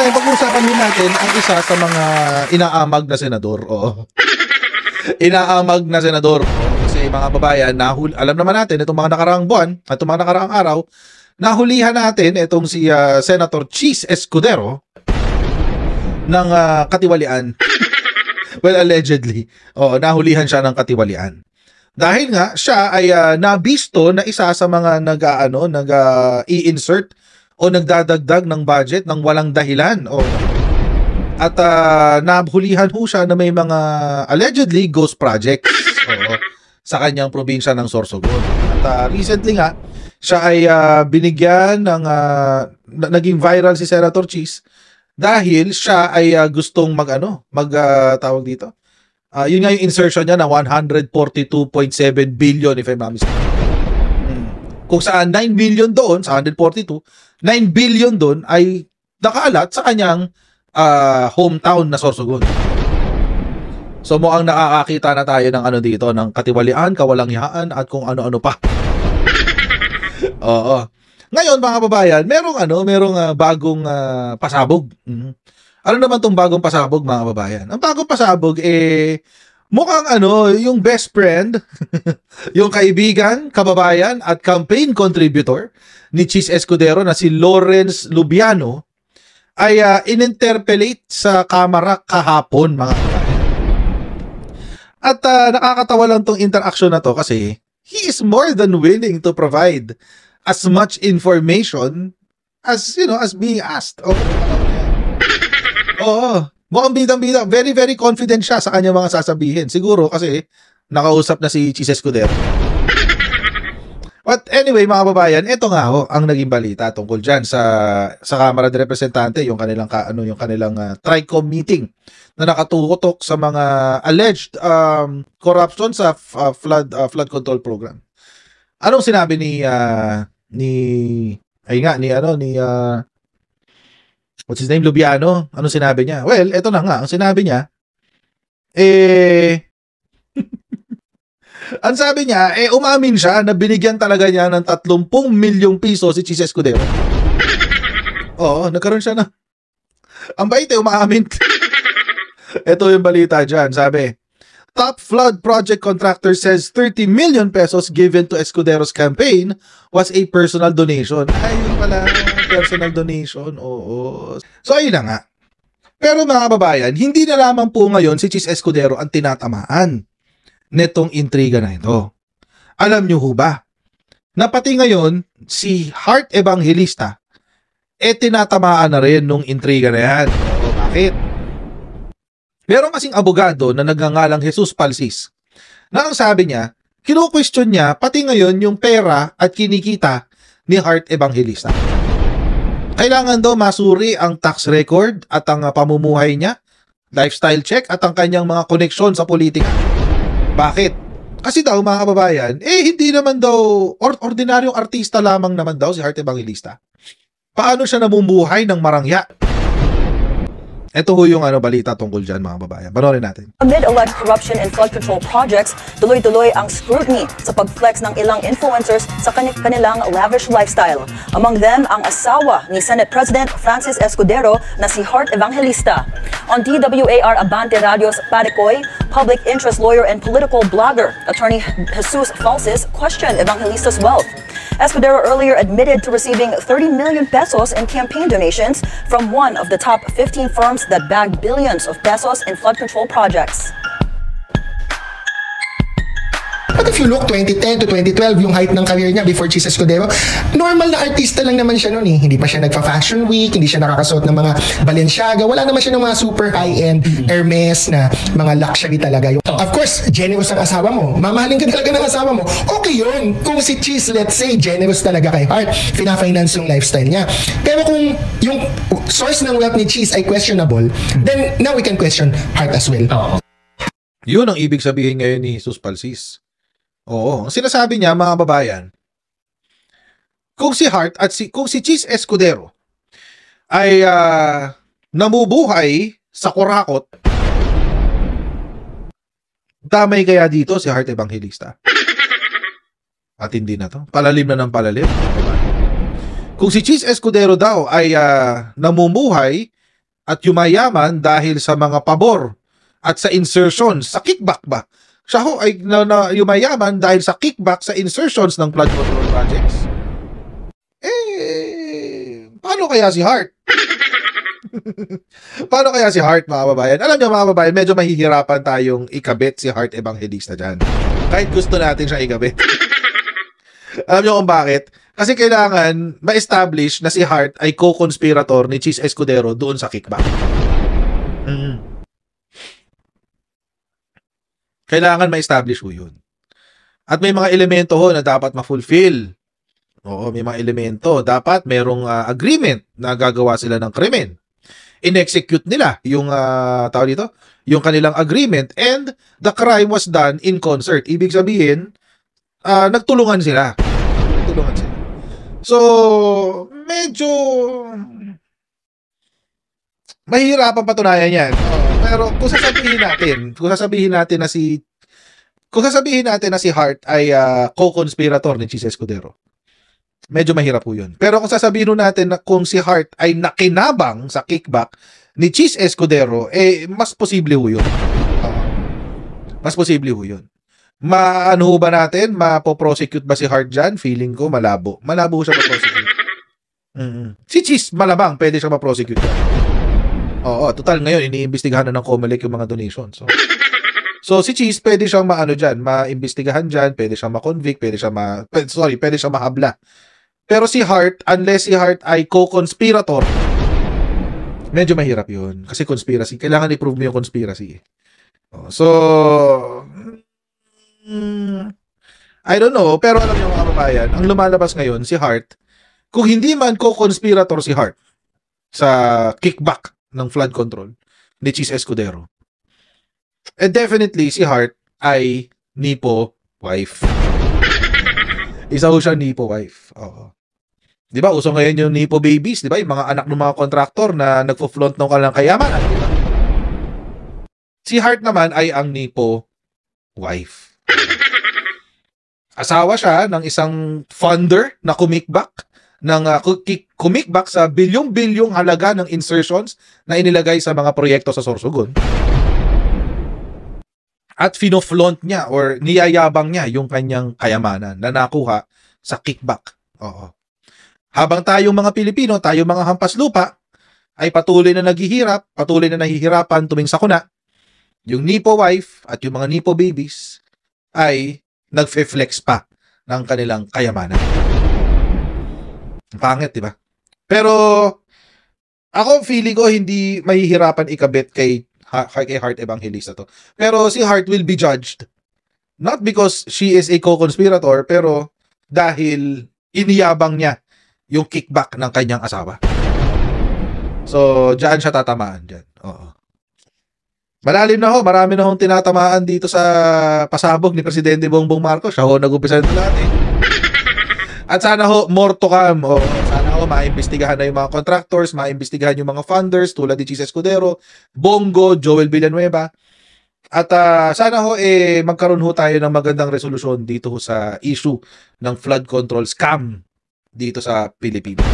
kababayan, pag-uusapan din natin ang isa sa mga inaamag na senador. Oo. Inaamag na senador. Kasi mga kababayan, alam naman natin itong mga nakaraang buwan at itong mga nakaraang araw, nahulihan natin itong si Senator Chis Escudero ng katiwalian. Well, allegedly. Oo, nahulihan siya ng katiwalian. Dahil nga, siya ay nabisto na isa sa mga nag-i-insert o nagdadagdag ng budget ng walang dahilan. At nahulihan ho siya na may mga allegedly ghost projects sa kanyang probinsya ng Sorsogon. At recently nga, siya ay binigyan ng naging viral si Senator Chis dahil siya ay gustong tawag dito. Yun nga yung insertion niya na 142.7 billion if I'm not mistaken. Kung saan 9 billion doon sa 142, 9 billion doon ay nakaalat sa kanyang hometown na Sorsogon. So mukhang nakakakita na tayo ng dito, ng katiwalian, kawalangyaan at kung ano-ano pa. Oo. Ngayon mga kababayan, merong bagong pasabog. Ano naman tong bagong pasabog mga kababayan? Ang bagong pasabog mukhang yung best friend, yung kaibigan, kababayan at campaign contributor ni Chis Escudero na si Lawrence Lubiano ay in-interpellate sa kamera kahapon mga kababayan. At nakakatawa lang tong interaction na to kasi he is more than willing to provide as much information as being asked. Oo. Mukhang bidang-bida. Very, very confident siya sa kanyang mga sasabihin. Siguro kasi nakausap na si Chis Escudero. But anyway, mga kababayan, ito nga ang naging balita tungkol dyan sa Kamara de Representante, yung kanilang TRICOM meeting na nakatutok sa mga alleged corruption sa flood control program. Anong sinabi what's his name, Lubiano? Anong sinabi niya? Well, ito na nga. Ang sinabi niya, ang sabi niya, umamin siya na binigyan talaga niya ng 30 milyong piso si Chis Escudero. Oo, nagkaroon siya na. Ang bait umaamin. Ito yung balita dyan. Sabi, top flood project contractor says 30 million pesos given to Escudero's campaign was a personal donation. Ayun pala, personal donation. Oo. So, ayun na nga. Pero mga kababayan, hindi na lamang po ngayon si Chis Escudero ang tinatamaan netong intriga na ito. Alam nyo ho ba, na pati ngayon, si Heart Evangelista, tinatamaan na rin nung intriga na yan. O, bakit? Meron kasing abogado na nagngangalang Jesus Palsis, na ang sabi niya, kino-question niya pati ngayon yung pera at kinikita ni Heart Evangelista. Kailangan daw masuri ang tax record at ang pamumuhay niya, lifestyle check at ang kanyang mga koneksyon sa politika. Bakit? Kasi daw mga kababayan, hindi naman daw, ordinaryong artista lamang naman daw si Heart Evangelista. Paano siya namumuhay ng marangya? Ito ho yung balita tungkol dyan mga babayan. Panoorin natin. Amid alleged corruption in flood control projects, tuloy-tuloy ang scrutiny sa pag-flex ng ilang influencers sa kanilang lavish lifestyle. Among them, ang asawa ni Senate President Francis Escudero na si Heart Evangelista. On DWAR Abante Radio's Paricoy, public interest lawyer and political blogger, attorney Jesus Falsis, questioned Evangelista's wealth. Escudero earlier admitted to receiving 30 million pesos in campaign donations from one of the top 15 firms that bagged billions of pesos in flood control projects. But if you look, 2010 to 2012, yung height ng career niya before Chis Escudero, normal na artista lang naman siya noon eh. Hindi pa siya nagfa-fashion week, hindi siya nakakasuot ng mga Balenciaga, wala naman siya ng mga super high-end Hermes na mga luxury talaga. Of course, generous ang asawa mo. Mamahalin ka talaga ng asawa mo. Okay yun. Kung si Chis, let's say, generous talaga kay Heart, fina-finance yung lifestyle niya. Pero kung yung source ng wealth ni Chis ay questionable, then now we can question Heart as well. Yun ang ibig sabihin ngayon ni Jesus Palsis. Oo, ang sinasabi niya mga babayan, kung si Heart at kung si Chis Escudero ay namubuhay sa kurakot, damay kaya dito si Heart Evangelista? At hindi na to. Palalim na ng palalim. Kung si Chis Escudero daw ay namumuhay at yumayaman dahil sa mga pabor at sa insertions sa kickback ba? Siya ho ay yumayaman dahil sa kickback sa insertions ng flood control projects. Paano kaya si Hart? Paano kaya si Hart, mga kababayan? Alam niyo, mga kababayan, medyo mahihirapan tayong ikabit si Hart Evangelista dyan. Kahit gusto natin siya ikabit. Alam niyo kung bakit? Kasi kailangan ma-establish na si Hart ay co-conspirator ni Cheese Escudero doon sa kickback. Kailangan ma-establish ho yun. At may mga elemento ho na dapat ma-fulfill. Oo, may mga elemento. Dapat merong agreement na gagawa sila ng krimen. In-execute nila yung tawag dito, yung kanilang agreement, and the crime was done in concert. Ibig sabihin, nagtulungan sila. So, medyo mahihirapan patunayan yan. Pero kung sasabihin natin na si Hart ay co-conspirator ni Cheese Escudero, medyo mahirap po yun. Pero kung sasabihin natin na kung si Hart ay nakinabang sa kickback ni Cheese Escudero, mas posible ho yun. Mas posible ho yun. Maano ba natin? Mapoprosecute ba si Hart dyan? Feeling ko malabo. Malabo siya maprosecute. Si Cheese, malabang, pwede siya maprosecute dyan. Oo, total ngayon, iniimbestigahan na ng COMELEC yung mga donations. So si Cheese, pwede siyang maimbestigahan dyan, pwede siyang ma-convict, pwede siyang mahabla. Pero si Hart, unless si Hart ay co-conspirator, medyo mahirap yun. Kasi conspiracy. Kailangan i-prove mo yung conspiracy. So, I don't know. Pero alam niyo, mga kababayan, ang lumalabas ngayon, si Hart, kung hindi man co-conspirator si Hart sa kickback ng flood control ni Cheese Escudero, definitely si Hart ay Nipo wife. Isa ho siya Nipo wife. Oo. 'Di ba? Uso ngayon yung Nipo babies, 'di ba? Yung mga anak ng mga kontraktor na nagfo-flaunt ng kanilang kayamanan, 'di ba? Si Hart naman ay ang Nipo wife. Asawa siya ng isang funder na kumikbak sa bilyong-bilyong halaga ng insertions na inilagay sa mga proyekto sa Sorsogon. At fino-flaunt niya or niyayabang niya yung kanyang kayamanan na nakuha sa kickback. Oo. Habang tayong mga Pilipino, tayong mga hampas lupa, ay patuloy na nahihirapan tuming sakuna, yung Nipo wife at yung mga Nipo babies ay nagfe-flex pa ng kanilang kayamanan. Pangit, di ba? Pero ako, feeling ko hindi mahihirapan ikabit kay Hart Evangelista to. Pero si Hart will be judged not because she is a co-conspirator, pero dahil iniyabang niya yung kickback ng kanyang asawa. So, diyan siya tatamaan dyan. Oo. Malalim na ho, marami na hong tinatamaan dito sa pasabog ni Presidente Bongbong Marcos. Siya ho nag-umpisa nito lahat eh. At sana ho, more to come. O, sana ho, maimbestigahan na yung mga contractors, maimbestigahan yung mga funders tulad ni Cheese Escudero, Bongo, Joel Villanueva. At sana ho, magkaroon ho tayo ng magandang resolusyon dito ho sa issue ng flood control scam dito sa Pilipinas.